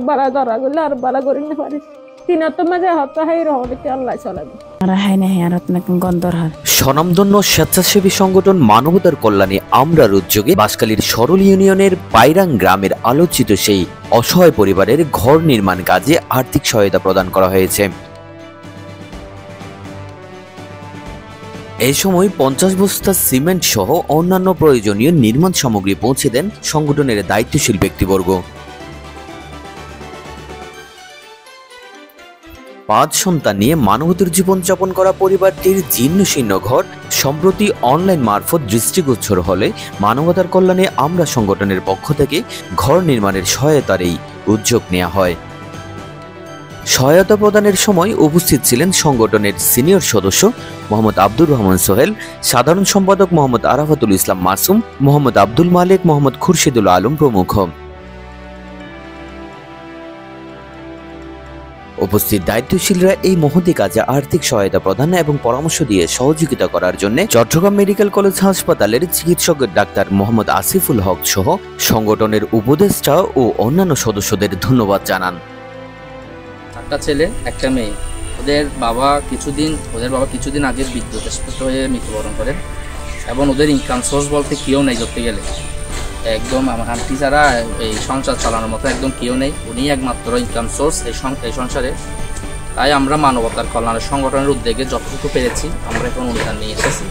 বালা ধরা গেলে আর বালা করি না পারি তিনার মাঝে হত হাই রহমতে আল্লাহ চলাবে স্বনামধন্য স্বেচ্ছাসেবী সংগঠন মানবতার কল্যাণে আমরার উদ্যোগে বাঁশখালীর সরল ইউনিয়নের বাইরাং গ্রামের আলোচিত সেই অসহায় পরিবারের ঘর নির্মাণ কাজে আর্থিক সহায়তা প্রদান করা হয়েছে। এই সময় 50 বস্তা সিমেন্ট সহ অন্যান্য প্রয়োজনীয় নির্মাণ সামগ্রী পৌঁছে দেন সংগঠনের দায়িত্বশীল ব্যক্তিবর্গ। 5 সন্তান নিয়ে মানবতার জীবনযাপন করা পরিবারটির জীর্ণ শীর্ণ ঘর সম্প্রতি অনলাইন মারফত দৃষ্টিগোচর হলে মানবতার কল্যাণে আমরা সংগঠনের পক্ষ থেকে ঘর নির্মাণের সহায়তার এই উদ্যোগ নেওয়া হয়। সহায়তা প্রদানের সময় উপস্থিত ছিলেন সংগঠনের সিনিয়র সদস্য মোহাম্মদ আব্দুর রহমান সোহেল, সাধারণ সম্পাদক মোহাম্মদ আরাফাতুল ইসলাম মাসুম, মোহাম্মদ আব্দুল মালিক, মোহাম্মদ খুরশিদুল আলম প্রমুখ। উপস্থিত দায়িত্বশীলরা এই মহতী কাজে আর্থিক সহায়তা প্রদান এবং পরামর্শ দিয়ে সহযোগিতা করার জন্য চট্টগ্রাম মেডিকেল কলেজ হাসপাতালের চিকিৎসক ডাক্তার মোহাম্মদ আসিফুল হক সহ সংগঠনের উপদেষ্টা ও অন্যান্য সদস্যদের ধন্যবাদ জানান। একটা ছেলে একটা মেয়ে, ওদের বাবা কিছুদিন আগে বিদ্যুৎস্পৃষ্ট হয়ে মৃত্যুবরণ করেন এবং ওদের ইনকাম সোর্স বলতে কেউ নেই। ধরতে গেলে একদম আমার আন্টি ছাড়া এই সংসার চালানোর মতো একদম কেউ নেই, উনি একমাত্র ইনকাম সোর্স এই সংসারে। তাই আমরা মানবতার কল্যাণের সংগঠনের উদ্যোগে যতটুকু পেরেছি আমরা এখন অনুদান নিয়ে এসেছি।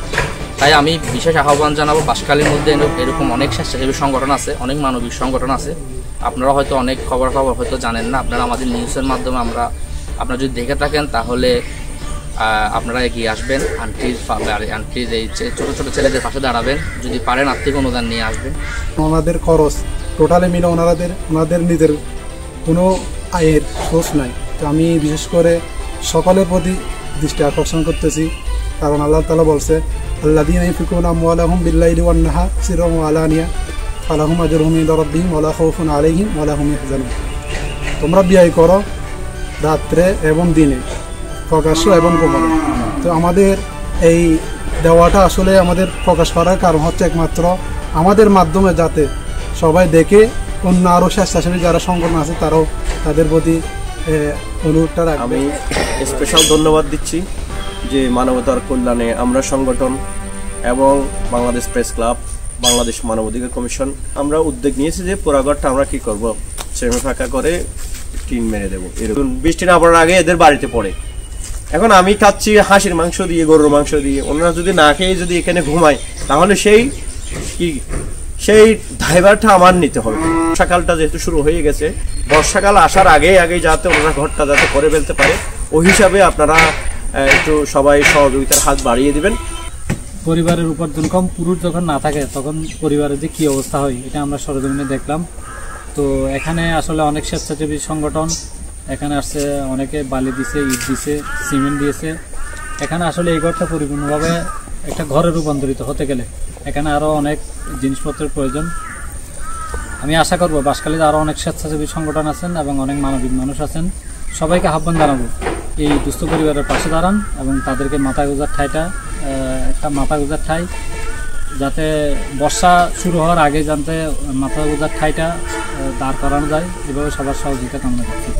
তাই আমি বিশেষ আহ্বান জানাবো, বাঁশখালীর মধ্যে এরকম অনেক স্বেচ্ছাসেবী সংগঠন আছে, অনেক মানবিক সংগঠন আছে। আপনারা হয়তো অনেক খবর হয়তো জানেন না, আপনারা আমাদের নিউজের মাধ্যমে আপনারা যদি দেখে থাকেন তাহলে আপনারা এগিয়ে আসবেন, আন্টির এই ছোটো ছোটো ছেলেদের পাশে দাঁড়াবেন, যদি পারেন আর্থিক অনুদান নিয়ে আসবেন। ওনাদের খরচ টোটালি মিলে ওনাদের নিজের কোনো আয়ের সোর্স নাই। তো আমি বিশেষ করে সকলের প্রতি দৃষ্টি আকর্ষণ করতেছি, কারণ আল্লাহ তাআলা বলছে আল্লাযীনা ইউনফিকুনা আমওয়ালাহুম বিল্লাইলি ওয়ান নাহার সিররান ওয়া আলানিয়া ফালাহুম আজরুহুম ইনদা রাব্বিহিম ওয়া লা খাউফুন আলাইহিম ওয়া লা হুম ইয়াহজানুন। তোমরা ব্যয় করো রাত্রে এবং দিনে, প্রকাশ্য এবং গোপনে। তো আমাদের এই দেওয়াটা আসলে আমাদের প্রকাশ করার কারণ হচ্ছে একমাত্র আমাদের মাধ্যমে যাতে সবাই দেখে অন্য আরও স্বেচ্ছাসেবী যারা সংগঠন আছে তারাও তাদের প্রতি অনুরোধটা রাখবে। আমি স্পেশাল ধন্যবাদ দিচ্ছি যে মানবতার কল্যাণে আমরা সংগঠন এবং বাংলাদেশ প্রেস ক্লাব, বাংলাদেশ মানবাধিকার কমিশন আমরা উদ্যোগ নিয়েছি যে পোড়াঘরটা আমরা কি করব, সেমে ফাঁকা করে টিন মেরে দেবো। এরকম বৃষ্টি না পড়ার আগে এদের বাড়িতে পড়ে। এখন আমি খাচ্ছি হাঁসের মাংস দিয়ে, গরুর মাংস দিয়ে, ওনারা যদি না খেয়ে যদি এখানে ঘুমায় তাহলে সেই ড্রাইভারটা আমার নিতে হবে। বর্ষাকালটা যেহেতু শুরু হয়ে গেছে, বর্ষাকাল আসার আগে যাতে ওনারা ঘরটা যাতে করে ফেলতে পারে, ওই হিসাবে আপনারা একটু সবাই সহযোগিতার হাত বাড়িয়ে দিবেন। পরিবারের উপার্জন কম, পুরুষ যখন না থাকে তখন পরিবারের যে কী অবস্থা হয় এটা আমরা সরজমিনে দেখলাম। তো এখানে আসলে অনেক স্বেচ্ছাসেবী সংগঠন এখানে আসছে, অনেকে বালি দিছে, ইট দিছে, সিমেন্ট দিয়েছে। এখানে আসলে এই ঘরটা পরিপূর্ণভাবে একটা ঘরে রূপান্তরিত হতে গেলে এখানে আরও অনেক জিনিসপত্রের প্রয়োজন। আমি আশা করব বাঁশখালীতে আরও অনেক স্বেচ্ছাসেবী সংগঠন আছেন এবং অনেক মানবিক মানুষ আছেন, সবাইকে আহ্বান জানাবো এই দুস্থ পরিবারের পাশে দাঁড়ান এবং তাদেরকে মাথা গোঁজার ঠাঁই যাতে বর্ষা শুরু হওয়ার আগে যাতে মাথা গোঁজার ঠাঁইটা দাঁড় করানো যায়, এভাবে সবার সহযোগিতা কামনা করছি।